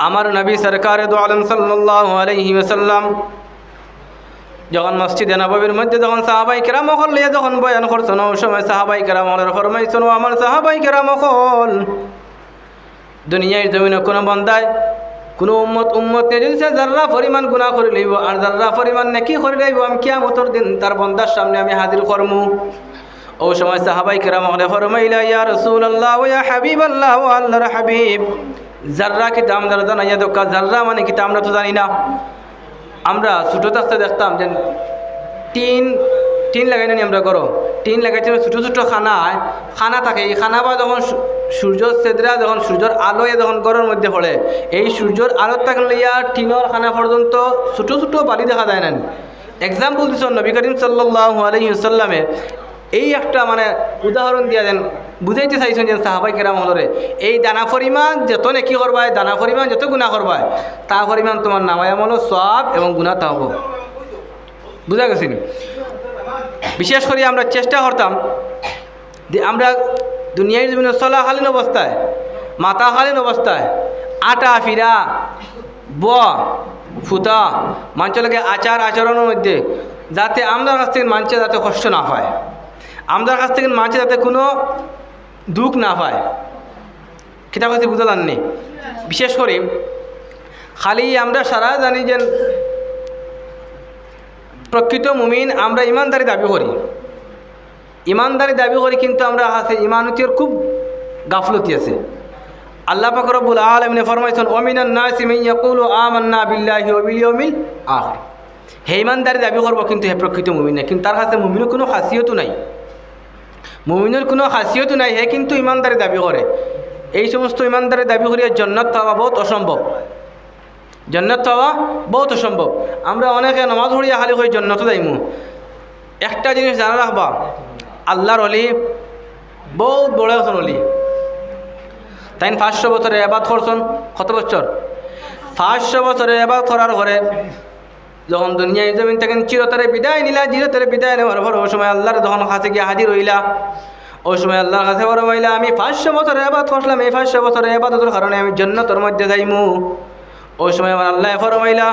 আমার নবী সরকারে দো আলম সাল্লাল্লাহু আলাইহি ওয়াসাল্লাম যখন মসজিদে নববীর মধ্যে যখন সাহাবাই কেরাম হল লিয়ে যখন বয়ান করছেন ওই সময় সাহাবাই কেরাম হলের ফরমাইছেন, আমার সাহাবাই কেরাম হল দুনিয়ার জমিনে কোনো বন্দায় কোনো উম্মত নিয়ে যদি সে যার্রা পরিমাণ গুনাহ করে লইব আর যার্রা পরিমাণ নেকি করে লইব, আমি কিয়ামতের দিন তার বন্দার সামনে আমি হাজির করমু। ওই সময় সাহাবাই কেরাম হলে ফরমাইলা, ইয়া রাসূলুল্লাহ ওয়া ইয়া হাবিবাল্লাহ, ও আল্লাহর হাবিব, যার্রা কিতা আমরা জানাইয়া দোকা, যার্রা মানে কিতা আমরা তো জানি না। আমরা ছোটো থাকতে দেখতাম যে টিন লাগাই নি আমরা করো, টিন লাগাইতে ছোটো ছোটো খানা থাকে, এই খানা বা যখন সূর্য সেদরা যখন সূর্যের আলোয় যখন গরমের মধ্যে পড়ে, এই সূর্যের আলোর থাকলে লইয়া টিনের খানা পর্যন্ত ছোটো ছোটো বালি দেখা যায় না। এক্সাম্পল দিচ্ছেন নবী করিম সাল্লাল্লাহু আলাইহি ওয়াসাল্লামে এই একটা মানে উদাহরণ দিয়া দেন, বুঝাইতে চাইছেন যে সাহাবাই কেরাম হলরে এই দানা পরিমাণ যত নেকি করবায়, দানা পরিমাণ যত গুনাহ করবায়, তা পরিমাণ তোমার নামায় আমল সওয়াব এবং গুনাহ তা হবো। বুঝা গেছি? বিশেষ করে আমরা চেষ্টা করতাম যে আমরা দুনিয়ার জমিনে চলাকালীন অবস্থায়, মাতাকালীন অবস্থায় আটা ফিরা ফুটা মানুষের আচার আচরণের মধ্যে যাতে আমাদের কাছ থেকে মানুষের যাতে কষ্ট না হয়, আমাদের কাছ থেকে মানুষের যাতে কোনো দুঃখ না পায়, কিতাব কাছে বুঝতে জাননি। বিশেষ করে খালি আমরা সারা জানি যে প্রকৃত মুমিন আমরা ইমানদারি দাবি করি, ইমানদারি দাবি করি, কিন্তু আমরা আছে ইমানতির খুব গাফলতি আছে। আল্লাহ পাক রব্বুল আলামিন ফরমাইছেন, ওয়ামিনান নাসি মান ইয়াকুলু আমান্না বিল্লাহি ওয়া বিল ইয়াউমিল আখির। হে ইমানদারি দাবি করব কিন্তু হে প্রকৃত মুমিন না, কিন্তু তার কাছে মুমিনের কোনো খাসিয়তও নাই, মুমিনের কোনো খাসিয়তও নাই, হে কিন্তু ইমানদারি দাবি করে। এই সমস্ত ইমানদারি দাবি করিয়া জান্নাত পাওয়া বহুত অসম্ভব, জান্নাত পাওয়া বহুত অসম্ভব। আমরা অনেকে নামাজ পড়িয়া খালি হয়ে জান্নাত যাইমু। একটা জিনিস জানা রাখবা, আল্লাহর ওলি বহুত বড় একজন ওলি, তাই 500 বছরে এবাদ করছেন। কত বছর? 500 বছরে এবাদ করার ঘরে যখন দুনিয়ায় জমিন থেকে চিরতরে বিদায় নিলা, চিরতরে বিদায় নেওয়ার পর ওই সময় আল্লাহর যখন কাছে গিয়ে হাজির হইলা, ওই সময় আল্লাহর কাছে ফরমাইলা, আমি 500 বছরে এবাদ করলাম, এই 500 বছরে এবাদতের কারণে আমি জান্নাতের মধ্যে যাইমু। ওই সময় আমার আল্লাহ ফরমাইলা,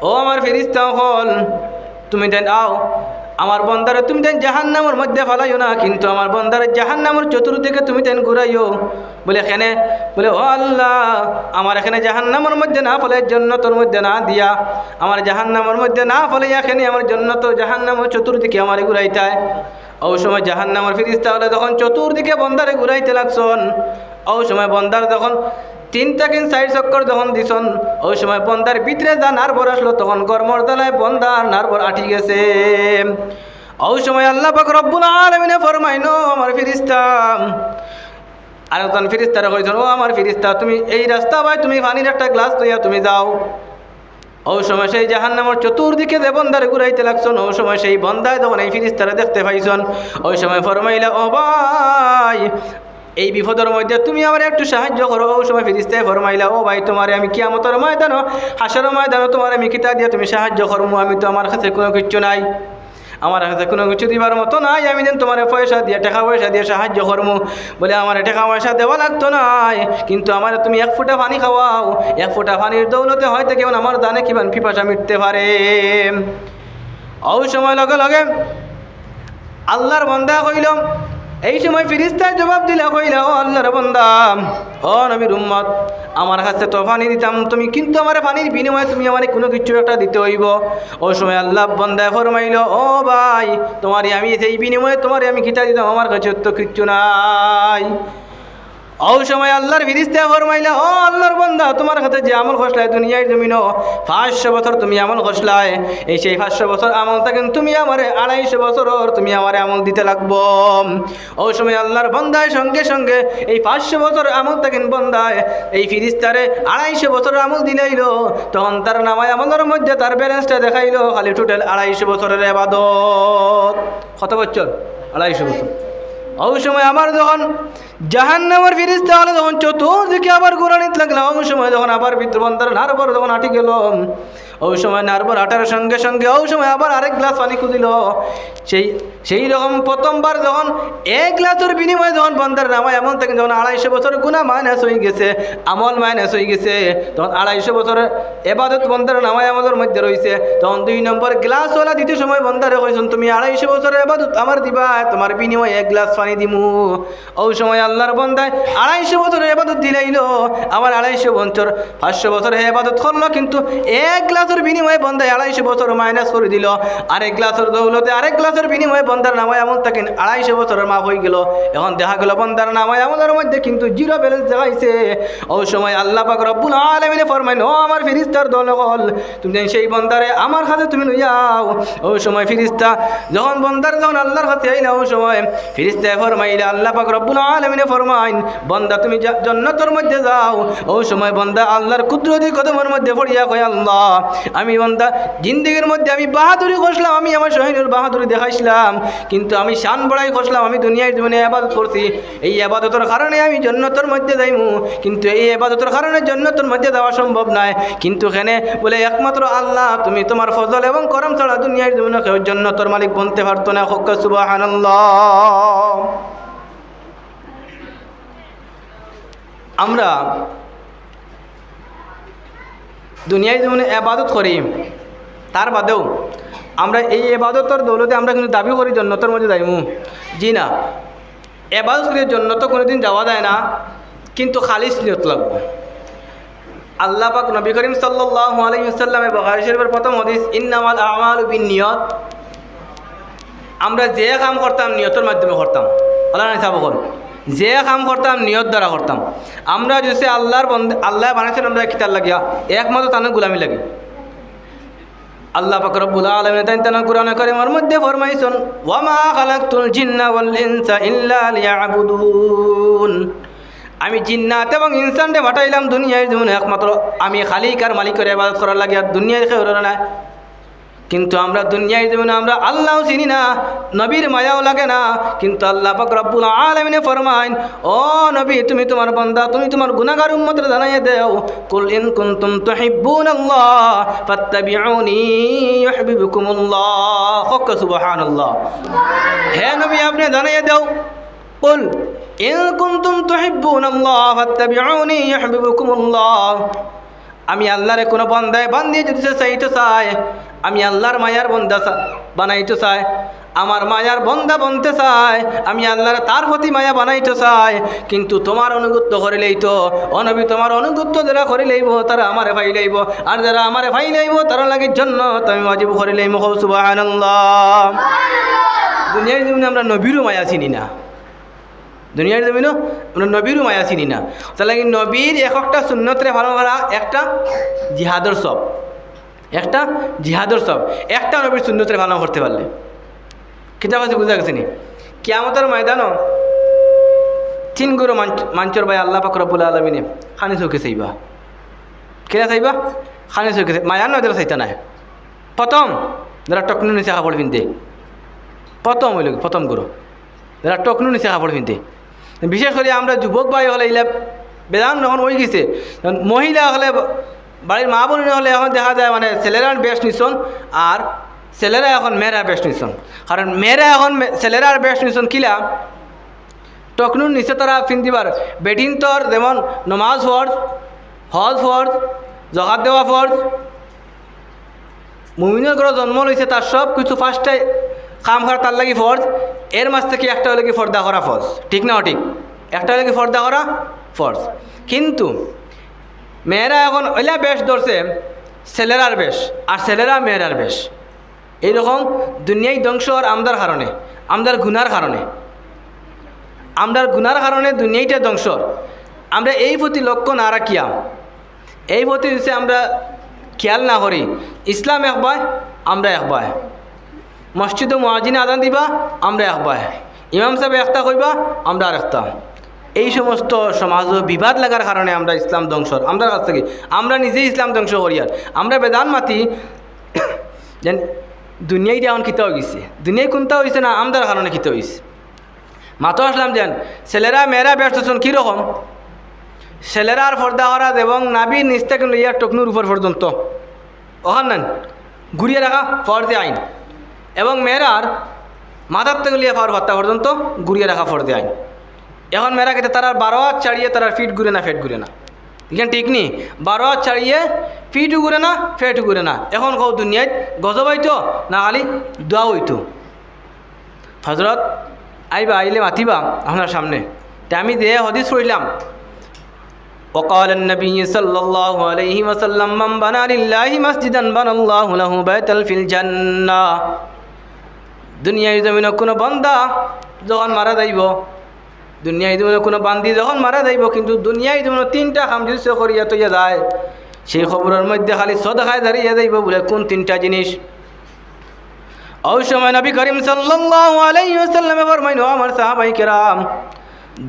ও আমার ফেরেশতা হল, তুমি দেন আও আমার বন্দারে তুমি দেন জাহান্নামের মধ্যে ফেলাইও না, কিন্তু আমার বন্দারে জাহান্নামের চতুর্দিকে তুমি দেন ঘুরাইও। বলে এখানে বলে, ও আল্লাহ, আমার এখানে জাহান্নামের মধ্যে না ফলে জান্নাতের মধ্যে না দিয়া, আমার জাহান্নামের মধ্যে না ফলে এখানে আমার জান্নাত জাহান্নামের চতুর্দিকে আমার ঘুরাইতায়। ওই সময় জাহান্নামের ফেরেশতা হলে তখন চতুর্দিকে বন্দারে ঘুরাইতে লাগছন। ওই সময় বন্দার যখন 3 থেকে 4 চক্কর যখন দিছন, ওই সময় বন্দার ভিতরে যা নার্ভর আসলো, তখন গরমর জ্বালায় বন্দার নার্ভর আটি গেছে। ওই সময় আল্লাহ পাক রব্বুল আলামিনে ফরমাইনো, আমার ফেরেশতা আরেকজন ফেরেশতারে কইছেন, ও আমার ফেরেশতা, তুমি এই রাস্তা ভাই তুমি পানির একটা গ্লাস লইয়া তুমি যাও। ওই সময় সেই জাহান্নামের চতুর্দিকে যে বন্দারে ঘুরাইতে লাগছন, ওই সময় সেই বন্দায় যখন এই ফেরেশতারে দেখতে পাইছন, ওই সময় ফরমাইলা, ও ভাই, এই বিপদের মধ্যে তুমি আমার একটু সাহায্য করো। ওই সময় ফেরেশতা ফরমাইলা, ও ভাই, তোমারে আমি কিয়ামতের ময়দানও হাসরের ময়দানও তোমার আমি কিতা দিয়ে তুমি সাহায্য করবো, আমি তো আমার কাছে কোনো কিছু নাই, আমার কাছে কোনো কিছু দিবার মতো নাই, আমি যেন তোমার পয়সা দিয়ে টাকা পয়সা দিয়ে সাহায্য করবো। বলে, আমার টাকা পয়সা দেওয়া লাগতো নাই, কিন্তু আমার তুমি 1 ফোঁটা পানি খাওয়াও, 1 ফোঁটা পানির দৌলতে হয়তো কেমন আমার জানে কিমান পিপাসা মিটতে পারে। ওই সময় লগে লগে আল্লাহর বান্দা কইল, এই সময় ফেরেশতা জবাব দিলা, কইলা, ও আল্লাহর বান্দা, ও নবীর উম্মত, আমার কাছে তো পানি দিতাম তুমি, কিন্তু আমার পানির বিনিময়ে তুমি আমার কোনো কিছু একটা দিতে হইব। ওই সময় আল্লাহ বান্দা ফরমাইল, ও ভাই, তোমারে আমি সেই বিনিময়ে তোমারে আমি কিতা দিতাম, আমার কাছে তো কিচ্ছু নাই। ওই সময় আল্লাহর ফেরেশতা ফরমাইলা, ও আল্লাহর বান্দা, তোমার কাছে যে আমল খসলায় দুনিয়ার জমিনও 500 বছর তুমি আমল খসলায়, এই সেই 500 বছর আমল থাকেন তুমি আমারে 250 বছর তুমি আমারে আমল দিতে লাগবো। ওই সময় আল্লাহর বান্দায় সঙ্গে সঙ্গে এই 500 বছর আমল থাকেন বন্দায় এই ফেরেশতারে 250 বছর আমল দিলাইল, তখন তার নামায় আমলের মধ্যে তার ব্যালেন্সটা দেখাইল খালি টোটাল 250 বছরের ইবাদত। কত বছর? 250 বছর। ওই সময় আমার যখন জাহান্নামের ফিরিস্তা হলে যখন চতুর্দিকে আবার ঘোরানিত লাগলাম, ওই সময় যখন আবার পিতৃবন্ধার নারবর যখন আটি গেল, ওই সময় নারবর আটার সঙ্গে সঙ্গে ওই সময় আবার আরেক গ্লাস পানি খুঁজিল। সেই রকম প্রথমবার যখন এক গ্লাসের বিনিময়ে যখন বন্ধার নামায় এমন থাকে, যখন 250 বছর গুণা মাইনাস হয়ে গেছে, আমল মাইনাস হয়ে গেছে, তখন 250 বছরের এবাদত বন্ধার নামায় আমাদের মধ্যে রয়েছে, তখন 2 নম্বর গ্লাসওয়ালা দিতে সময় বন্ধারে কইছেন তুমি 250 বছরের এবাদত আমার দিবা, তোমার বিনিময়ে 1 গ্লাস পানি দিমু। ওই সময় আল্লাহর বন্দায় 250 বছরের এবাদত দিলাইল, আবার 250 বছর 500 বছরের এবাদত করলো, কিন্তু 1 গ্লাসের বিনিময়ে বন্দায় 250 বছর মাইনাস করে দিল। আরেক গ্লাসের দৌলতে আরেক গ্লাসের বিনিময়ে বন্দার নামায় এমন থাকেন 250 বছরের মাফ হয়ে গেল। এখন দেখা গেল বন্দার নামায় আমাদের মধ্যে কিন্তু জিরো ব্যালেন্স দেখাইছে। ওই সময় আল্লাহ পাক রব্বুল আলামিন ফরমাইন, ও আমার ফেরেশতার দলগল, তুমি সেই বন্দারে আমার কাছে তুমি লইয়াও। ওই সময় ফেরেশতা যখন বন্দার যখন আল্লাহর কাছে আইলা, ওই সময় ফেরেশতা ফরমাইলা, আল্লাহ পাক রব্বুল আলামিন ফরমাইন, বন্দা তুমি জান্নাতের মধ্যে যাও। ওই সময় বন্দা আল্লাহর কুদরতি কদমের মধ্যে পড়িয়া কয়, আল্লাহ আমি বন্দা জিন্দেগির মধ্যে আমি বাহাদুরি করলাম, আমি আমার শহীদের বাহাদুরি দেখাইছিলাম, কিন্তু আমি শান বড়াই করলাম, আমি দুনিয়ার জীবনে ইবাদত করছি, এই ইবাদতের কারণে আমি জান্নাতের মধ্যে যাইমু, কিন্তু এই ইবাদতের কারণে জান্নাতের মধ্যে যাওয়া সম্ভব নয়। কিন্তু এখানে বলে একমাত্র আল্লাহ, তুমি তোমার ফজল এবং করম ছাড়া দুনিয়ার জীবনে কেউ জান্নাতের মালিক বনতে পারতো না। সুবহানাল্লাহ। আমরা দুনিয়ার জীবনে ইবাদত করি, তার বাদেও আমরা এই ইবাদতের দৌলতে আমরা কিন্তু দাবি করি জান্নাতের মধ্যে যাইমু। জি না, ইবাদত করে জান্নাত কোনোদিন যাওয়া যায় না, কিন্তু খালিস নিয়ত লাগবে। আল্লাহ পাক নবী করিম সাল্লাল্লাহু আলাইহি ওয়াসাল্লামের বুখারী শরীফের প্রথম হাদিস, ইন্নামাল আমালু বিন্নিয়াত, আমরা যে কাম করতাম নিয়তের মাধ্যমে করতাম। আল্লাহ না সাবকল যে কাম করতাম নিয়ত দ্বারা করতাম। আমরা যদি আল্লাহর বন্দা, আল্লাহ বানাইছেন আমরা কিতার লাগিয়া একমাত্র তানের গোলামি লাগে। আল্লাহ পাক রব্বুল আলামিন তান কুরআন কারীমের মধ্যে ফরমাইছেন, ওয়া মা খালাকতুল জিন্না ওয়াল ইনসা ইল্লা লিয়াবুদুন, আমি জিন্নাত এবং ইনসানকে পাঠাইলাম দুনিয়ার জীবনে একমাত্র আমি খালিক আর মালিকের ইবাদত করার লাগে, আর দুনিয়ার কেউ না। কিন্তু আমরা দুনিয়ার জীবনে আমরা আল্লাহও চিনি না, নবীর মায়াও লাগে না, কিন্তু আল্লাহ পাক রব্বুল আলামিন ফরমাইন, ও নবী তুমি তোমার বান্দা, তুমি তোমার গুনাহগার উম্মতকে জানাইয়া দাও, কুল ইন কুনতুম তুহিব্বুনাল্লাহ ফাত্তাবিউনি ইউহিব্বুকুমুল্লাহ। সুবহানাল্লাহ। হে নবী আপনি জানাইয়া দাও, কুল ইন কুনতুম তুহিব্বুনাল্লাহ ফাত্তাবিউনি ইউহিব্বুকুমুল্লাহ, আমি আল্লাহর কোনো বান্দায় বান্দি যদি চাইতে চায়, আমি আল্লাহর মায়ার বন্দা বানাইতে চাই, আমার মায়ার বন্দা বনতে চায়, আমি আল্লাহর তার প্রতি মায়া বানাইতে চাই, কিন্তু তোমার অনুগত্য করিলেই তো অনবী, তোমার অনুগত্য যারা করিলেইব তারা আমারে ফাইলাইব, আর যারা আমারে ফাইলাইব তারা লাগে জন্য আমি ওয়াজিব করিলেইব। সুবহানাল্লাহ। দুনিয়ার জীবনে আমরা নবীরও মায়া চিনি না, দুনিয়ার জমিনও আমরা নবীরও মায়া চিনি না। তাহলে নবীর একটা সুন্নতরে ভালো করা একটা জিহাদর সব, একটা জিহাদর সব, একটা নবীর সুন্নতরে ভালো করতে পারলে কিতাব আছে, বুঝা গেছে নি? কিয়ামতের ময়দানও 3 গুরু মাঞ্চর ভাই আল্লাহ পাক রব্বুল আলামিনে খানি চৌকে চাইবা, কেরা চাইবা? খানি চৌকে মায়ার নয় যারা চাইতা নাই। প্রথম যারা টকনু নিচে কাপড় পিনতে, প্রথম হইল প্রথম গুরু যারা টকনু নিচে কাপড় পিনতে। বিশেষ করে আমরা যুবক ভাই হলে এগুলা বেদান যখন হয়ে গেছে, মহিলা হলে বাড়ির মা বোন হলে এখন দেখা যায় মানে ছেলেরা বেশ নিছন, আর ছেলেরা এখন মেয়েরা বেশ নিছন। কারণ মেয়েরা এখন ছেলেরা বেশ নিছন কিলা টকনুর নিচে তারা ফিনদিবার বেটিন তোর যেমন নমাজ ফরজ, হজ ফরজ, জকাত দেওয়া ফরজ, মুমিনের ঘরে জন্ম লইছে তার সব কিছু ফার্স্টে কাম করা তার লাগি ফরজ। এর মাঝ থেকে একটা হলে কি ফর্দা করা ফরজ, ঠিক না ঠিক? একটা হলে কি ফর্দা করা ফরজ। কিন্তু মেয়েরা এখন ওইলা বেশ ধরছে ছেলেরার বেশ, আর ছেলেরা মেয়েরার বেশ। এইরকম দুনিয়ায় ধ্বংস আর আমদার কারণে, আমদার গুনার কারণে, আমদার গুনার কারণে দুনিয়াইটা ধ্বংস। আমরা এই প্রতি লক্ষ্য না রাখিয়া, এই প্রতি যদি আমরা খেয়াল না করি, ইসলাম একবার আমরা একবার, মসজিদে মুয়াজ্জিন আযান দিবা আমরা একবার, ইমাম সাহেব একটা কইবা আমরা আর একটা। এই সমস্ত সমাজ বিবাদ লাগার কারণে আমরা ইসলাম ধ্বংসর আমরা কাছ থেকে আমরা নিজেই ইসলাম ধ্বংস করি। আর আমরা বেদান মাতি যেন দুনিয়াইটা এখন খিতা হয়ে গেছে, দুনিয়ায় কোনটা হয়েছে না আমদার কারণে খিতা হয়েছে। মাতো আসলাম যেন ছেলেরা মেয়েরা ব্যস্তজন কীরকম ছেলেরার পর্দা হরাজ এবং নাবির নিচ থেকে লইয়া টকনুর উপর পর্যন্ত ওখান নেন ঘুরিয়ে রাখা ফর্দে আইন এবং মেয়েরার মাথার থেকে লিয়া পাওয়ার ভত্তা পর্যন্ত ঘুরিয়ে রাখা ফর্দে আইন এখন মেয়েরা খেতে তারা 12 হাত ছাড়িয়ে তারা ফিট ঘুরে না ফেট ঘুরে না এখানে ঠিক নি 12 হাত ছাড়িয়ে ফিটও ঘুরে না ফেটও ঘুরে না এখন কৌ দুনিয়ায় গজব হইতো না খালি দোয়া হইতো হজরত আইবা আইলে মাতিবা আপনার সামনে তা আমি যে হদিস পড়লাম وقال النبي صلى الله عليه وسلم من بنى لله مسجدا بنى الله له بيتا في الجنة দুনিয়ায় জমিনে কোনো বান্দা যখন মারা যাইব দুনিয়ায় জমিনে কোনো বান্দি যখন মারা যাইব কিন্তু দুনিয়ায় জমিনে 3টা কাম যদি সে করিয়া তৈয়া যায় সেই খবরের মধ্যে খালি সদকায় দাঁড়িয়ে যাইব বলে কোন 3টা জিনিস ওই সময় নবী করিম সাল্লাল্লাহু আলাইহি ওয়াসাল্লাম ফরমাইন ও আমার সাহাবায়ে কেরাম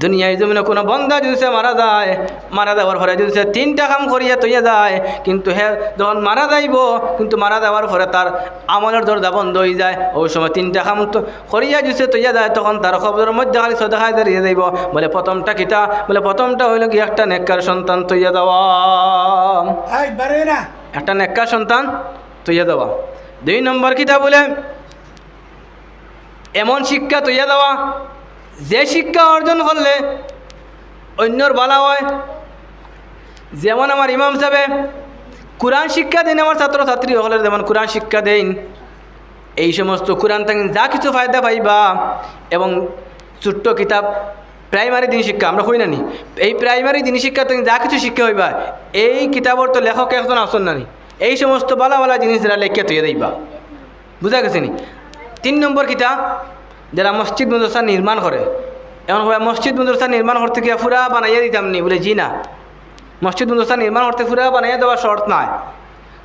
দুনিয়ায় জমিনে কোনো বান্দা যদি সে মারা যায় মারা যাওয়ার পরে যদি সে 3টা কাম করিয়া তৈয়া যায় কিন্তু হে যখন মারা যাইব কিন্তু মারা যাওয়ার পরে তার আমলের দরজা বন্ধ হয়ে যায় ওই সময় 3টা কাম তো করিয়া যদি সে তৈয়া যায় তখন তার খবরের মধ্যে খালি সদকায় দাঁড়িয়ে যাইব বলে প্রথমটা কিতা বলে প্রথমটা হইল কি একটা নেককার সন্তান তৈয়া দেওয়া একটা নেককার সন্তান তৈয়া দেওয়া 2 নম্বর কিতা বলে এমন শিক্ষা তৈয়া দেওয়া যে শিক্ষা অর্জন করলে অন্যর ভালো হয় যেমন আমার ইমাম সাহেব কোরআন শিক্ষা দেন আমার ছাত্রছাত্রী হলে যেমন কোরআন শিক্ষা দেন এই সমস্ত কোরআন থেকে যা কিছু ফায়দা পাইবা এবং ছোট্ট কিতাব প্রাইমারি দিন শিক্ষা আমরা কই নানি এই প্রাইমারি দিন শিক্ষা থেকে যা কিছু শিক্ষা হইবা এই কিতাবর তো লেখক একজন আসন নানি এই সমস্ত বালা বালা জিনিসরা লেখে তৈরি দিবা বুঝা গেছে নি 3 নম্বর কিতাব যারা মসজিদ মাদ্রাসা নির্মাণ করে এমন ভাবে মসজিদ মাদ্রাসা নির্মাণ করতে গিয়ে পুরা বানাইয়া দিতাম নি বলে জি না মসজিদ মাদ্রাসা নির্মাণ করতে পুরা বানাইয়া দেওয়া শর্ত নয়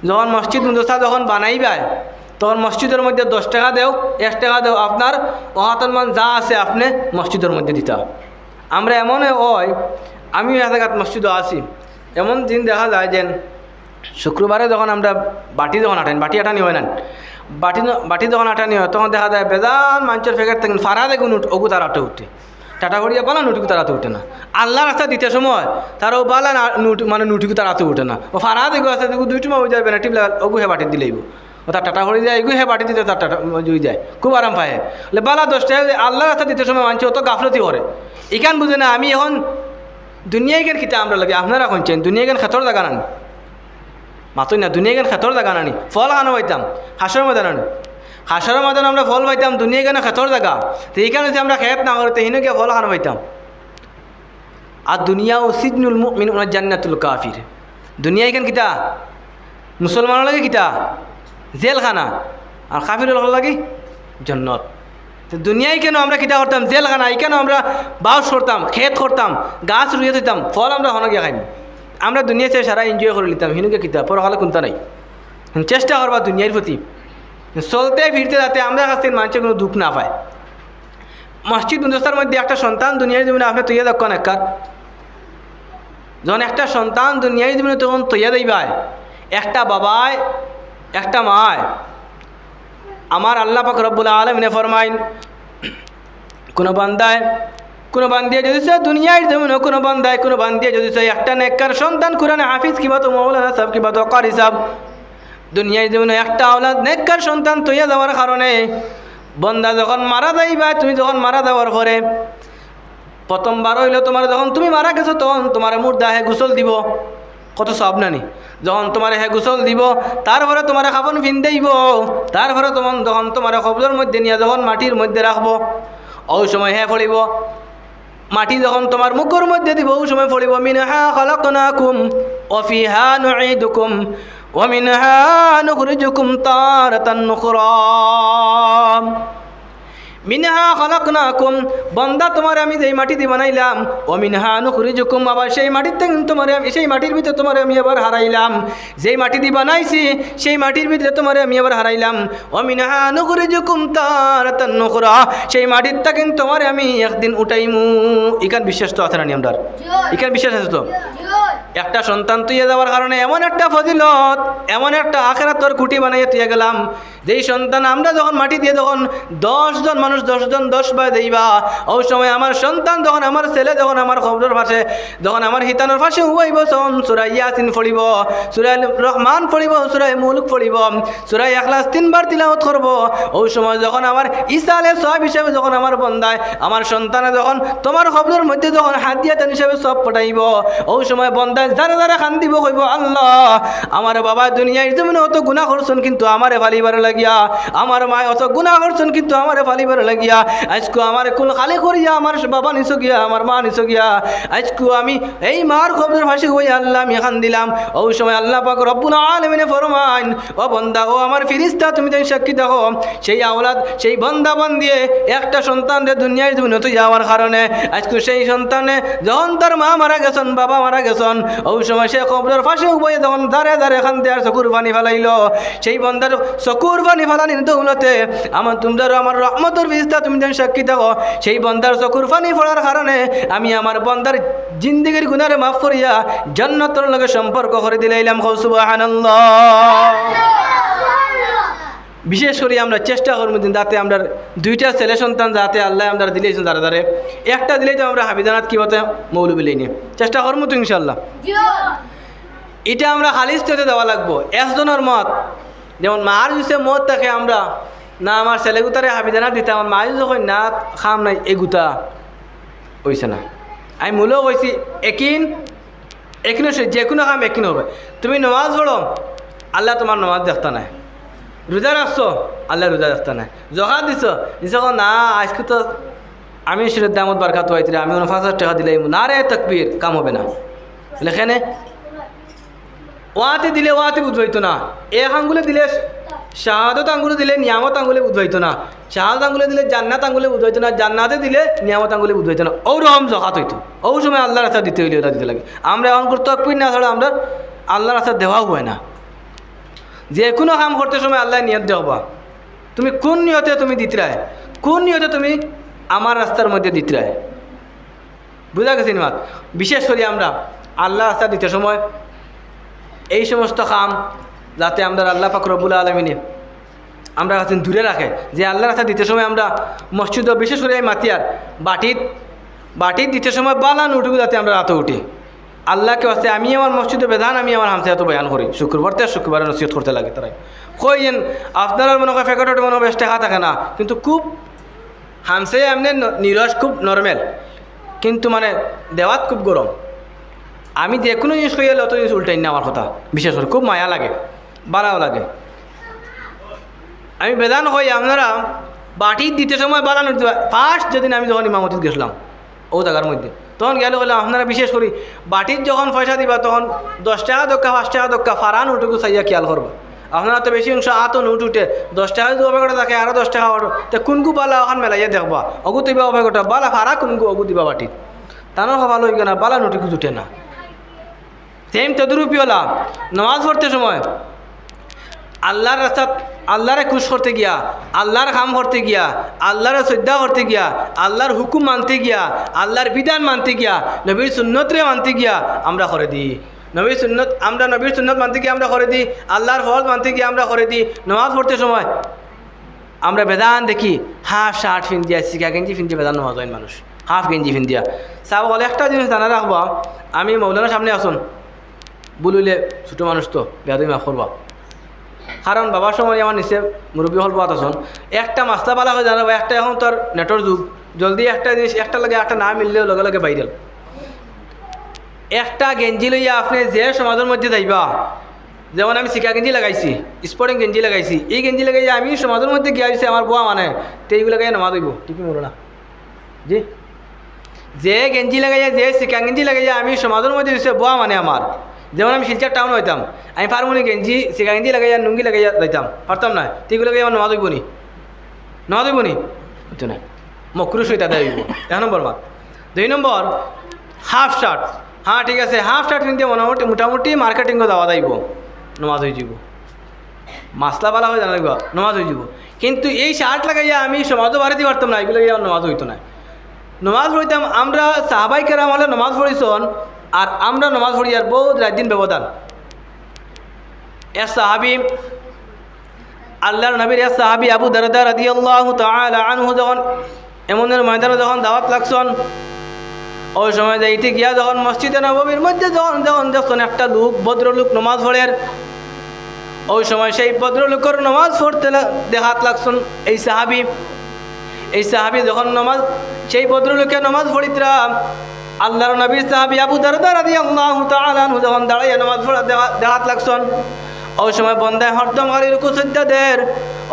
যখন মসজিদ মাদ্রাসা যখন বানাইবাই তখন মসজিদের মধ্যে 10 টাকা দেও 1 টাকা দেও আপনার অহাতন মান যা আছে আপনি মসজিদের মধ্যে দিতে আমরা এমন হয় আমিও এলাকাত মসজিদও আছি এমন দিন দেখা যায় যে শুক্রবারে যখন আমরা বাটি যখন আটেন বাটি আটানি হয় না বাটি যখন আটানি হয় তখন দেখা যায় বেজান মানুষের ফেকেট থাকেন ফারা দেখুন ওগু তার আটে উঠে টাটা করিয়া বালা নুটিকু তার হাতে উঠে না আল্লাহ রাস্তা দিতে সময় তারও বালা মানে নুটিকু তার হাতে উঠে না ও ফারা দেখো আছে দেখো 2 টুমা হয়ে যাবে না টিপলে ওগু হে বাটি দিলেইব ও তার টাটা করি যায় এগু হে বাটি দিতে তার টাটা জুই যায় খুব আরাম পায় বালা 10 টাকা আল্লাহ রাস্তা দিতে সময় মানুষ অত গাফলতি করে এখান বুঝে না আমি এখন দুনিয়ায় কেন খিতা আমরা লাগে আপনারা শুনছেন দুনিয়া কেন খেতর জায়গা নানি মাতই না দুনিয়া কেন খেতর জায়গা নানি ফল খানো পাইতাম হাসর ময়দান আনি হাসর ময়দান আমরা ফল পাইতাম দুনিয়া কেন খেতর জায়গা তো এইখানে যদি আমরা খেত না করতে হিনো গিয়ে ফল খানো পাইতাম আর দুনিয়া ও সিজনুল মুমিন ওনার জান্নাতুল কাফির দুনিয়া এখান কিতা মুসলমানের লাগে কিতা জেলখানা আর কাফির লাগে জান্নাত তো দুনিয়ায় কেন আমরা কিতা করতাম জেলখানা কেন আমরা বাউস করতাম খেত করতাম গাছ রুইয়ে দিতাম ফল আমরা হন গিয়া খাইনি আমরা দুনিয়া চেয়ে সারা এনজয় করে নিতাম হিনুকে কিতা পরকালে কোনটা নাই চেষ্টা করবা দুনিয়ার প্রতি চলতে ফিরতে যাতে আমরা কাছ থেকে মানুষের কোনো দুঃখ না পায় মসজিদ মুদস্তার মধ্যে একটা সন্তান দুনিয়ার জীবনে আপনি তৈয়া দেখুন একবার যখন একটা সন্তান দুনিয়ার জীবনে তখন তৈয়া দেবায় একটা বাবায় একটা মায় আমার আল্লাহ পাক রব্বুল আলামিন ফরমাইন কোনো বান্দিয়া যদি সে দুনিয়ার জমিনে কোনো বান্দিয়া যদি সে একটা নেককার সন্তান কোরআনে হাফিজ কিবা তো মৌলানা সাহেব কিবা তো কারি সাহেব দুনিয়ার জমিনে একটা আওলাদ নেককার সন্তান তৈয়া যাওয়ার কারণে বন্দা যখন মারা যাইবা তুমি যখন মারা যাওয়ার পরে প্রথমবার হইলে তোমার যখন তুমি মারা গেছো তখন তোমার মুর্দা হে গোসল দিব কত সব নানি যখন তোমার হে গোসল দিব তারপরে তোমার খাবন ভিন্দেইব তারপরে যখন তোমার কবরের মধ্যে নিয়ে যখন মাটির মধ্যে রাখবো ওই সময় হে পড়িব মাটি যখন তোমার মুখের মধ্যে দিব ওই সময় পড়িব মিনহা খালাকনাকুম ওয়া ফিহা নুঈদুকুম ওয়া মিনহা নুখরিজুকুম তারাতান নুখরা মিনহা খালাকনাকুম বান্দা তোমার আমি যেই মাটি দিয়ে বানাইলাম ও মিনহা নুখরিজুকুম আবার সেই মাটির থেকে সেই মাটির ভিতরে তোমার আমি আবার হারাইলাম যেই মাটি দিয়ে বানাইছি সেই মাটির ভিতরে তোমার আমি আবার হারাইলাম ও মিনহা নুখরিজুকুম তারাতান নুখরা সেই মাটির থেকে তোমার আমি একদিন উঠাইমু ইকান বিশ্বাস তো আছে না আমরা ইকান বিশ্বাস আছে তো একটা সন্তান তুইয়ে যাওয়ার কারণে এমন একটা ফজিলত, এমন একটা আখিরাতের খুঁটি বানাইয়া তুইয়া গেলাম, যেই সন্তান আমরা যখন মাটি দিয়ে যখন 10 জন মানুষ 10 জন 10 বার দেইবা, ওই সময় আমার সন্তান যখন আমার ছেলে যখন আমার কবরের পাশে যখন আমার হিতানোর পাশে উবাইব, তখন সূরা ইয়াসিন পড়িব, সূরা রহমান পড়িব, সূরা মুলক পড়িব, সূরা ইখলাস 3 বার তিলাওয়াত করব, ওই সময় যখন আমার ইসালে সওয়াব হিসেবে যখন আমার বন্দায় আমার সন্তানে যখন তোমার কবরের মধ্যে যখন হাত দিয়ে তার হিসেবে সব পটাইব, ওই সময় বন্দায় যারা যারা খান দিব কইব, আল্লাহ আমার বাবা দুনিয়ায় জমিনে অত গুনাহ করছেন কিন্তু আমারে ফালিবার লাগিয়া, আমার মা অত গুনাহ করছেন কিন্তু আমারে ফালিবার লাগিয়া, আজকে আমার কুল খালি করিয়া আমার বাবা নিছো গিয়া, আমার মা নিছো গিয়া, আজকে আমি এই মার কবরের ফাঁসি হই আল্লাহ আমি খান দিলাম। ওই সময় আল্লাহ পাক রব্বুল আলামিন ফরমান, ও বান্দা ও আমার ফেরেশতা তুমি তাই সাক্ষী দেখো, সেই আওলাদ সেই বান্দা বান্দিয়ে একটা সন্তানরে দুনিয়ায় জমিনে তো যাওয়ার কারণে আজকে সেই সন্তানে যখন তার মা মারা গেছেন বাবা মারা গেছেন, ওই সময় সে কবরের ফাঁসে উবয়ে যখন দাঁড়ে দাঁড়ে খান দেওয়ার চকুর পানি ফেলাইল, সেই বন্দার চকুর পানি ফেলানির দৌলতে আমার তোমরা আমার রহমতের ফেরেশতা তুমি তাই সাক্ষী দেখো, সেই বন্দার চকুর পানি ফেলার কারণে আমি আমার বন্দার জিন্দেগির গুনারে মাফ করিয়া জান্নাতের লগে সম্পর্ক করে দিলাইলাম। সুবহানাল্লাহ। বিশেষ করে আমরা চেষ্টা করবো যাতে আমরা 2টা ছেলে সন্তান যাতে আল্লাহ আমরা দিলেইছেন দাঁড়া দাঁড়ে, একটা দিলেই তো আমরা হাবিজানাত কি বলতে মৌলবি নিয়ে চেষ্টা করবো তো ইনশাল্লাহ। এটা আমরা খালিস্তে দেওয়া লাগবো একজনের মত, যেমন মার যদি মত থাকে আমরা না আমার ছেলেগুতারে হাবিজানাত দিতে, আমার মা যখন না খাম নাই এগুতা হইছে না, আমি মূলও কইছি একিনও যে কোনো কাম একিন হবে। তুমি নমাজ পড়ো আল্লাহ তোমার নমাজ দেখতা নাই, রোজা রাখছো আল্লাহ রোজা দেখতা নাই, জখা দিছ না আজকে তো আমি সেটার দামত বারকাত হয়েছিল আমি 50 টাকা দিলে না রে তকবীর কাম হবে না, লেখেনে ওয়াতে দিলে ওয়াতে বুঝাইতো না, এক আঙ্গুলে দিলে শাহাদত আঙ্গুলে দিলে নিয়ামত আঙ্গুলে বুঝাইতো না, শাহাদত আঙ্গুলে দিলে জান্নাত আঙ্গুলে বুঝাইতো না, জান্নাতে দিলে নিয়ামত আঙ্গুলে বুঝাইতো না, ওরকম জকাত হইতো। ওই সময় আল্লাহর রাস্তা দিতে হইলে ওটা দিতে লাগে। আমরা এখন করতে তকবীর না ছাড়া আমরা আল্লাহর রাস্তা দেওয়াও হয় না। যে কোনো কাম করতে সময় আল্লাহ নিয়ত দেওয়া, তুমি কোন নিয়তে তুমি দিতে রায়, কোন নিয়তে তুমি আমার রাস্তার মধ্যে দিতে রায়, বুঝা গেছি না? বিশেষ করে আমরা আল্লাহ রাস্তা দিতে সময় এই সমস্ত কাম যাতে আমরা আল্লাহ পাক রব্বুল আলামিনে আমরা কাছে দূরে রাখে, যে আল্লাহ রাস্তা দিতে সময় আমরা মসজিদ বিশেষ করে এই মাতিয়ার বাটির দিতে সময় বালা উঠুক যাতে আমরা রাতে উঠি। আল্লাহকে আছে আমি আমার মসজিদে বেধান আমি আমার হামসে এত বয়ান করি শুক্রবারে নসিহত করতে লাগে তারাই কইন আপনার মনে হয় ফেকটে মনে হয় বেশ টাকা থাকে না, কিন্তু খুব হামসে এমনি নিরস খুব নর্মাল, কিন্তু মানে দেওয়াত খুব গরম। আমি যে কোনো জিনিস করি অত জিনিস উল্টাই না আমার কথা, বিশেষ করে খুব মায়া লাগে বাড়াও লাগে। আমি বেদান হই আপনারা বাটি দিতে সময় বাড়ানো ফার্স্ট যেদিন আমি যখন ইমামতিত গেছিলাম ও জায়গার মধ্যে তখন গেলে বললাম আপনারা বিশেষ করি বাটির যখন পয়সা দিবা তখন 10 টাকা দক্কা 5 টাকা দক্কা ফারান উঠুকু চাইয়া খেয়াল করবা। আপনারা তো বেশি অংশ আতো নোট উঠে 10 টাকা যদি অভিজ্ঞতা থাকে আরও 10 টাকা তো কোনকু বালা ওখান মেলাইয়া দেখবা অগু দিবা অভিজ্ঞতা বালা ফারা কোনকু অগু দিবা বাটিত তানোর ভালো হইবে না বালা নোটিকু উঠে না। সেম তদরূপীওলা নামাজ পড়তে সময় আল্লাহর রাস্তা আল্লাহরে খুশ করতে গিয়া আল্লাহর কাম করতে গিয়া আল্লাহর শ্রদ্ধা করতে গিয়া আল্লাহর হুকুম মানতে গিয়া আল্লাহর বিধান মানতে গিয়া নবীর সুন্নতরে মানতে গিয়া আমরা করে দিই। নবীর সুন্নত আমরা নবীর সুন্নত মানতে গিয়ে আমরা করে দিই, আল্লাহর ফরজ মানতে গিয়ে আমরা করে দিই। নামাজ পড়তে সময় আমরা বেদান দেখি হাফ শার্ট ফিন দিয়া শিকা গেঞ্জি ফিন দিয়ে বেদান নামাজ হয় মানুষ হাফ গেঞ্জি ফিন দিয়া সাব বলে একটা জিনিস জানা রাখবা আমি মৌলানার সামনে আসুন বলিলে ছোটো মানুষ তো বেয়াদবি মাফ করবা কারণ বাবার সময় আমার নিচে মুরব্বী হল বাত আসুন একটা মাস্তা বালা হয়ে জানাবো একটা এখন তোর নেটর যুগ জলদি একটা জিনিস একটা লাগে একটা না মিললেও লগে লগে বাইরেল একটা গেঞ্জি লইয়া আপনি যে সমাজের মধ্যে যাইবা যেমন আমি শিকা গেঞ্জি লাগাইছি স্পোর্টিং গেঞ্জি লাগাইছি এই গেঞ্জি লাগাইয়া আমি সমাজের মধ্যে গিয়ে আসছি আমার বুয়া মানে তো এইগুলো লাগাইয়া নামাজ হইব ঠিকই মরো না জি যে গেঞ্জি লাগাইয়া যে শিকা গেঞ্জি লাগাইয়া আমি সমাজের মধ্যে দিচ্ছে বুয়া মানে আমার যেমন আমি শিলচর টাউন হইতাম আমি ফার্মুনি গেঞ্জি শিকা গেঞ্জি লাগাইয়া লুঙ্গি লাগাইয়া যাইতাম পারতাম না তো এগুলো লাগাই আমার নামাজ হইব নি হইতো না মকরুশ হইতা দেয় হইব 1 নম্বর মাত। 2 নম্বর হাফ শার্ট হ্যাঁ ঠিক আছে হাফ শার্ট কিনতে মোটামুটি মার্কেটিংও যাওয়া যাইব নামাজ হয়ে যাব মাসলাবালা হয়ে জানা লাগব নামাজ হয়ে যাব কিন্তু এই শার্ট লাগাইয়া আমি সমাজও বাড়িতে পারতাম না এগুলো আমার নামাজ হইতো না। নামাজ পড়িতাম আমরা সাহাবাই কেরাম হলে নামাজ পড়িছন আর আমরা নামাজ পড়ি আর বহুত রাত দিন ব্যবধান। এক সাহাবী, আল্লাহর নবীর এক সাহাবী আবু দারদা রাদিয়াল্লাহু তাআলা আনহু যখন এমনের ময়দানে যখন দাওয়াত লাগছেন, ওই সময় যাইতে গিয়া যখন মসজিদে নববীর মধ্যে যখন দেখছেন একটা লোক, ভদ্রলোক নামাজ পড়ের, ওই সময় সেই ভদ্রলোকের নামাজ পড়তে দেখাত লাগছেন এই সাহাবী যখন সেই ভদ্রলোকের নামাজ পড়িতরা, আল্লাহর নবীর সাহাবী আবু দারদা রাদিয়াল্লাহু তাআলা আনহু যখন দাঁড়াইয়া নামাজ পড়া দেখাত লাগছেন, ওই সময় বন্দায় হরদম গাড়ি রুকু সিজদাদের,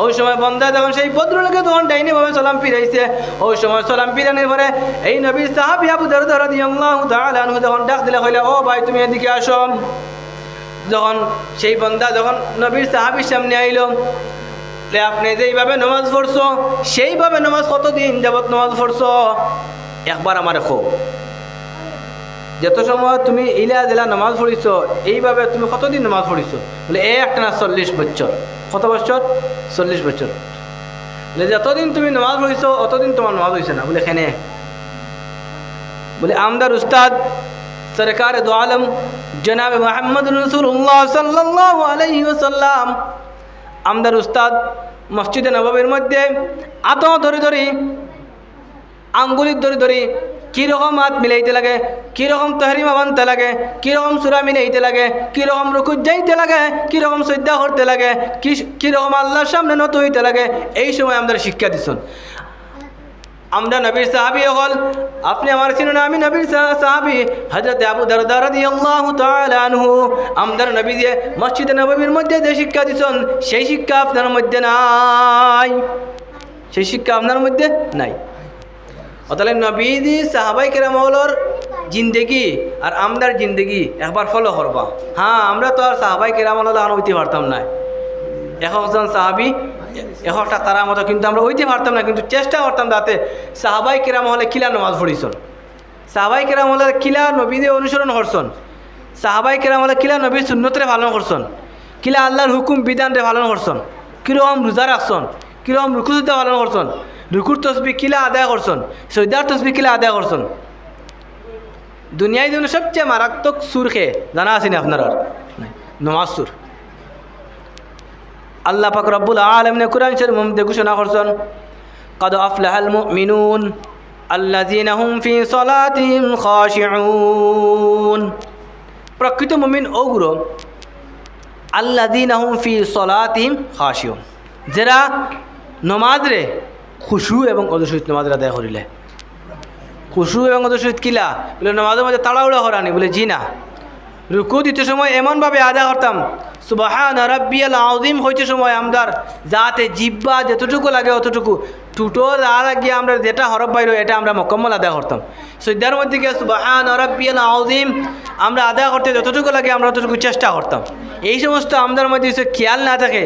ওই সময় বন্দায় যখন সেই ভদ্রলোকে যখন ডাইনি ভাবে সালাম ফিরাইছে, ওই সময় সালাম ফিরানোর পরে এই নবীর সাহাবী আবু দারদা রাদিয়াল্লাহু তাআলা আনহু যখন ডাক দিলে কইলে, ও ভাই তুমি এদিকে আসো। যখন সেই বন্দা যখন নবীর সাহাবীর সামনে আইল, আপনি যেইভাবে নামাজ পড়ছো সেইভাবে নামাজ কতদিন যাবত নামাজ পড়ছো একবার আমার খো, যত সময় তুমি ইলা দিলা নামাজ পড়িছ এইভাবে তুমি কতদিন নামাজ পড়িছ? বলে একটা না 40 বছর। কত বছর? 40 বছর। বলে যতদিন তুমি নামাজ পড়িছ অতদিন তোমার নামাজ হয়েছে না। বলে এখানে বলে আমদার উস্তাদ সরকার দু আলম জনাব মুহাম্মদ রাসূলুল্লাহ সাল্লাল্লাহু আলাইহি ওয়াসাল্লাম, আমদার উস্তাদ মসজিদে নববীর মধ্যে আত ধরে আঙ্গুলির ধরে কীরকম হাত মিলাইতে লাগে, কীরকম তহরিমা বানতে লাগে, কীরকম সুরা মিলাইতে লাগে, কীরকম রুকুত যাইতে লাগে, কীরকম সজ্জা করতে লাগে, কীরকম আল্লাহর সামনে নত হইতে লাগে, এই সময় আমরা শিক্ষা দিচ্ছেন। আমরা নবীর সাহাবী হল, আপনি আমার চিনুন না, আমি নবীর সাহাবী হযরত আবু দারদা রাদিয়াল্লাহু তাআলা আনহু। আমদার নবী যে মসজিদে নববীর মধ্যে যে শিক্ষা দিচ্ছেন সেই শিক্ষা আপনার মধ্যে নাই, সেই শিক্ষা আপনার মধ্যে নাই। অতএব নবীজি সাহাবাই কেরামর জিন্দেগি আর আমদার জিন্দেগি একবার ফলো করবা। হ্যাঁ, আমরা তো আর সাহাবাই কেরামল হইতে পারতাম না, একজন সাহাবি একটা তারা মতো কিন্তু আমরা হইতে পারতাম না, কিন্তু চেষ্টা করতাম যাতে সাহাবাই কেরাম হলে কিলা নামাজ পড়িছন, সাহাবাই কেরাম হলে কিলা নবীদের অনুসরণ করছন, সাহাবাই কেরাম হলে কিলা নবীর সুন্নতরে পালন করছন, কিলা আল্লাহর হুকুম বিধানরে পালন করছন, কীরকম রোজা রাখছন, কীরকম রুকু সুজদা পালন করছন, রুকুর তসবি কিলা আদায় করছন, সৈদার তসবি কিলা আদায় করছন। দুনিয়ায় জন্য সবচেয়ে মারাত্মক সুর খেয়ে জানা আছেনি আপনার? নমাজ সুর। আল্লাহ পাক রব্বুল আলামিন কুরআন শরীফের মধ্যে ঘোষণা করছেন, قد أفلح المؤمنون الذين هم في صلاتهم خاشعون। প্রকৃত মুমিন ওগুলো الذين هم في صلاتهم خاشعون, যারা নমাজরে খুশু এবং অজুর সহিত নমাজ আদায় করিলে। খুশু এবং অজুর সহিত কিলা বলে নমাজের মধ্যে তাড়াহুড়া করানি? বলে জি না। রুকু দিতে সময় এমনভাবে আদায় করতাম সুবহান রাব্বিয়াল আযীম হইতে সময় আমদার যাতে জিব্বা যতটুকু লাগে অতটুকু টুটো আর গিয়ে আমরা যেটা হরফ বাইর এটা আমরা মোকাম্মল আদায় করতাম। সজ্জার মধ্যে গিয়ে সুবহান রাব্বিয়াল আযীম আমরা আদায় করতে যতটুকু লাগে আমরা ততটুকু চেষ্টা করতাম। এই সমস্ত আমদার মধ্যে খেয়াল না থাকে,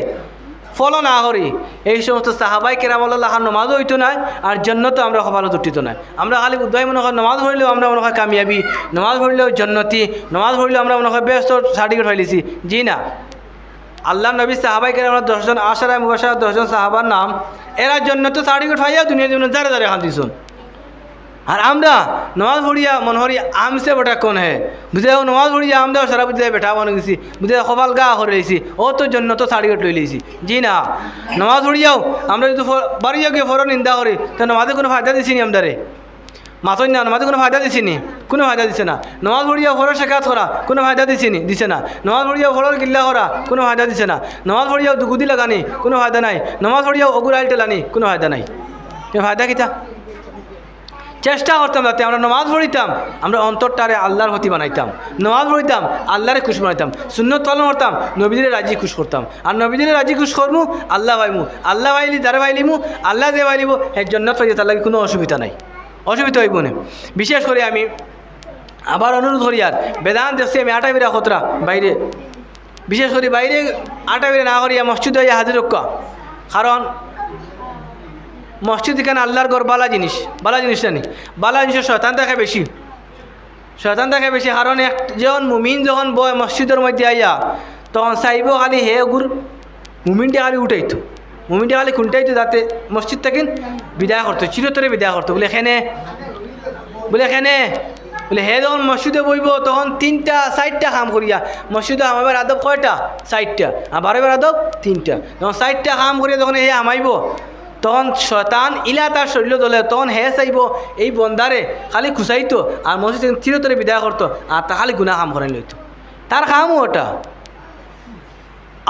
ফলো না করি, এই সমস্ত সাহাবাই কেরামুল্লাহ নমাজও হইতো না আর জন্নত আমরা কপালত উঠিত না। আমরা খালি উদ্ভাই মনে হয় নমাজ পড়লেও আমরা মনে হয় কামিয়াবি, নমাজ পড়লেও জন্নতি, নমাজ পড়লেও আমরা মনে হয় ব্যস্ত সার্টিফিকেট পাইলিছি। জি না, আল্লাহ নবী সাহাবাই কেরাম 10 জন আশারায়ে মুবাশশারা 10 জন সাহাবার নাম, এরা জন্নত সার্টিফিকেট পাইয়া দুনিয়ার জন্য যারে যারে খান দিছুন। আর আমরা নমাজ পড়িয়া মনে হরি আমসে বেটা কোন হে বুঝে নমাজ পড়িয়া আমরা সারা বুঝে বেটা বনে গেছি, বুঝে কপাল গা করে লইছি, ও তো জন্য তো সার্টিফিকেট লই লইছি। জি না, নমাজ পড়িয়াও আমরা যদি বাড়িয়া গিয়ে ফরন নিন্দা করি তো নমাজে কোনো ফায়দা দিছি নি? আমদারে মাথই না, নমাজে কোনো ফায়দা দিছি নি? কোনো ফায়দা দিছে না। নমাজ পড়িয়া ফরর শেখাত করা কোনো ফায়দা দিছি নি? দিছে না। নমাজ পড়িয়া ফরর গিল্লা করা কোনো ফায়দা দিছে না। নমাজ পড়িয়াও দুগুদি লাগানি কোনো ফায়দা নাই। নমাজ পড়িয়াও অগুরাইল টেলানি কোনো ফায়দা নাই। ফায়দা কিতা? চেষ্টা করতাম যাতে আমরা নমাজ পড়িতাম, আমরা অন্তরটারে আল্লাহর হতি বানাইতাম, নমাজ পড়িতাম আল্লাহরে খুশ বানাইতাম, সুন্নত পালন করতাম, নবীদের রাজি খুশ করতাম। আর নবীদের রাজি খুশ করমু আল্লাহ ভাইমু, আল্লাহ ভাইলি যারা ভাইলিমু আল্লাহ যে ভাইলিব এই জন্নত পাইতে তার লাগে কোনো অসুবিধা নাই, অসুবিধা হইব না। বিশেষ করে আমি আবার অনুরোধ করি, আর বেদান্ত দেখছি আমি আটা বিরা খতরা বাইরে, বিশেষ করে বাইরে আটা বিরা না করিয়া মসজিদ হইয়া হাজির রক্ষা। কারণ মসজিদ এখানে আল্লাহর ঘর, বালা জিনিস জানি, বালা জিনিসের শয়তান দেখে বেশি, শয়তান দেখে বেশি। কারণ যখন মুমিন যখন বয় মসজিদের মধ্যে আইয়া তখন চাইব খালি হে গুর মুমিনটা খালি উঠাইতো, মুমিনটা খালি খুঁটাইতো যাতে মসজিদ থেকে বিদায় করতো, চিরতরে বিদায় করতো। বলে এখানে বলে হে যখন মসজিদে বইব তখন 3টা 4টা কাম করিয়া মসজিদে আমাইবার আদব কয়টা 4টা আর বারবার আদব 3টা যখন 4টা কাম করিয়া যখন হে আমাইব তখন শয়তান ইলা তার শরীর দলে তখন হে চাইব এই বন্দারে খালি খুঁচাইতো আর মসজিদ চিরতরে বিদায় করতো আর তা খালি গুনাহ কাম করাই লইতো তার কামও ওটা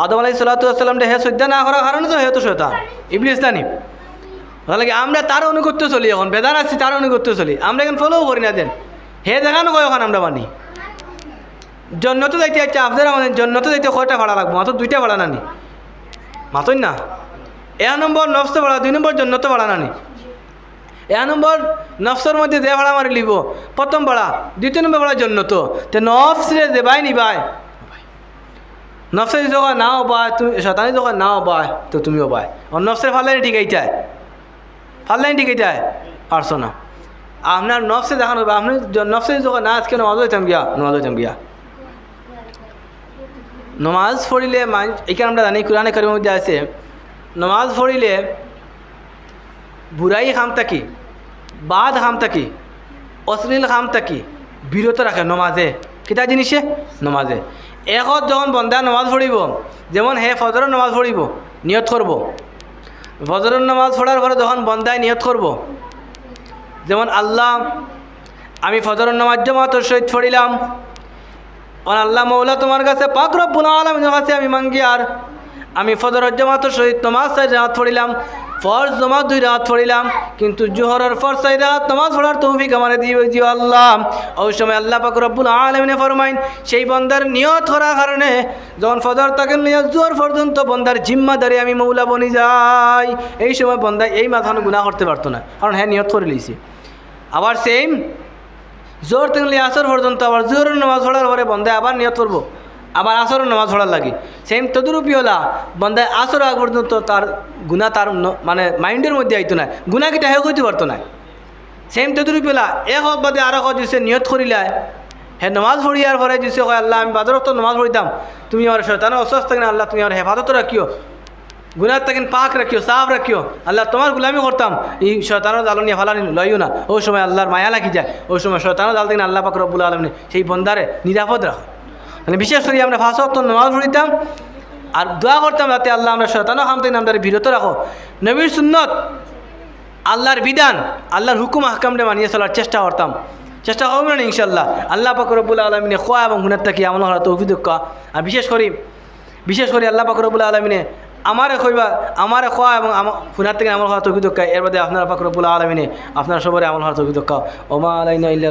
আদম আলাইহিস সালাতু ওয়াস সালাম হে সজ্জা না করার কারণে তো হে তো শয়তান ইবলিস জানি তাহলে আমরা তার অনুগত্য চলি এখন বেদান আছি তার অনুগত্য চলি আমরা এখন ফলো করি না দেন হে দেখানো কয় এখন আমরা মানি জন্নত যাইতে আচ্ছা আপনারা মানে জন্নত যাইতে কয়টা ভাড়া লাগবো মাত্র 2টা ভাড়া নানি মাতই না 1 নম্বর নফস ভাড়া 2 নম্বর জন্নত ভাড়া নানি 1 নম্বর নফসের মধ্যে যে ভাড়া মারি লিব প্রথম ভাড়া 2 নম্বর ভাড়া জন্নত তে নফস রে যে ভাই নিবাই নফসের যখন নাও বাই তুমি শয়তানি যখন নাও বাই তো তুমিও বাই আর নফসের ফাল্লাই ঠিক এইটাই ফাল্লাই ঠিক এইটাই পারছো না আপনার নফসে দেখানো হবে আপনি নফসে যখন না আজকে নমাজ হইতাম গিয়া নমাজ পড়িলে এখানে আমরা জানি কোরআনে কারিমের মধ্যে আছে নমাজ পড়িলে বুড়াই খাম থাকি বাদ খাম থাকি অশ্লীল খাম থাকি বিরত রাখে নমাজে কিতা জিনিসে নমাজে এখন যখন বন্দা নমাজ পড়িব যেমন হে ফজরের নমাজ পড়িব নিয়ত করব ফজরের নমাজ পড়ার পরে যখন বন্দায় নিয়ত করব যেমন আল্লাহ আমি ফজরের নামাজ জামাতের সহিত পড়িলাম আর আল্লাহ মৌলা তোমার কাছে পাক রব্বুল আলামিনের কাছে আমি মাঙ্গি আর আমি ফজরের জামাতের সহিত নামাজ 4 রাকাত পড়িলাম ফরজ নামাজ 2 রাকাত পড়িলাম কিন্তু জোহরের ফরজ 4 রাকাত নামাজ পড়ার তৌফিক আমারে দিও আল্লাহ ওই সময় আল্লাহ পাক রব্বুল আলামিনে ফরমাইন সেই বান্দার নিয়ত করার কারণে যখন ফজর থেকে নিয়ে জোহর পর্যন্ত বান্দার জিম্মাদারি আমি মৌলা বনি যাই এই সময় বান্দা এই মাথানো গুনাহ করতে পারতো না কারণ হ্যাঁ নিয়ত করে লইছি আবার সেম জোর থেকে আসর পর্যন্ত আবার জোরের নামাজ পড়ার পরে বন্দায় আবার নিয়ত করবো আবার আসরের নামাজ পড়ার লাগে সেম তদুরূপী হলা বন্দায় আসর আগ পর্যন্ত তার গুণা তার মানে মাইন্ডের মধ্যে আইতো না গুণা কিটা হে করতে পারতো না সেম তদুরূপী হলা এক হক বাদে আর এক দিছে নিয়ত করিলায় হে নামাজ পড়িয়ার পরে দিছে কয় আল্লাহ আমি বাজারত নামাজ পড়িতাম তুমি আমার শয়তানের অসুস্থ থাকেন আল্লাহ তুমি আমার হেফাজত রাখিও গুনার থাকেন পাক রাখিও সাফ রাখিও আল্লাহ তোমার গুলামি করতাম এই শয়তানের জাল নিয়ে ফালানি লইও না ওই সময় আল্লাহর মায়া লাগি যায় ওই সময় শয়তানের জাল থেকে আল্লাহ পাক রব্বুল আলামিন সেই বন্দারে নিরাপদ রাখো মানে বিশেষ করে আমরা 5 ওয়াক্ত নামাজ পড়িতাম আর দোয়া করতাম যাতে আল্লাহ আমরা শয়তানের হাম থেকে আমরা বিরত রাখো নবীর সুন্নত আল্লাহর বিধান আল্লাহর হুকুম আহকামটা মানিয়ে চলার চেষ্টা করতাম চেষ্টা করব না ইনশাআল্লাহ আল্লাহ পাক রব্বুল আলামিনে খোয়া এবং গুনার থেকে আমল করা তৌফিক দাও আর বিশেষ করে আল্লাহ পাক রব্বুল আলামিনে আমারে কইবা আমারে খোয়া এবং গুনার থেকে আমল করা তৌফিক দাও এর বাদে আপনারা পাক রব্বুল আলামিনে আপনারা সবারে আমল করা তৌফিক দাও ওমা আলাইনা ইল্লা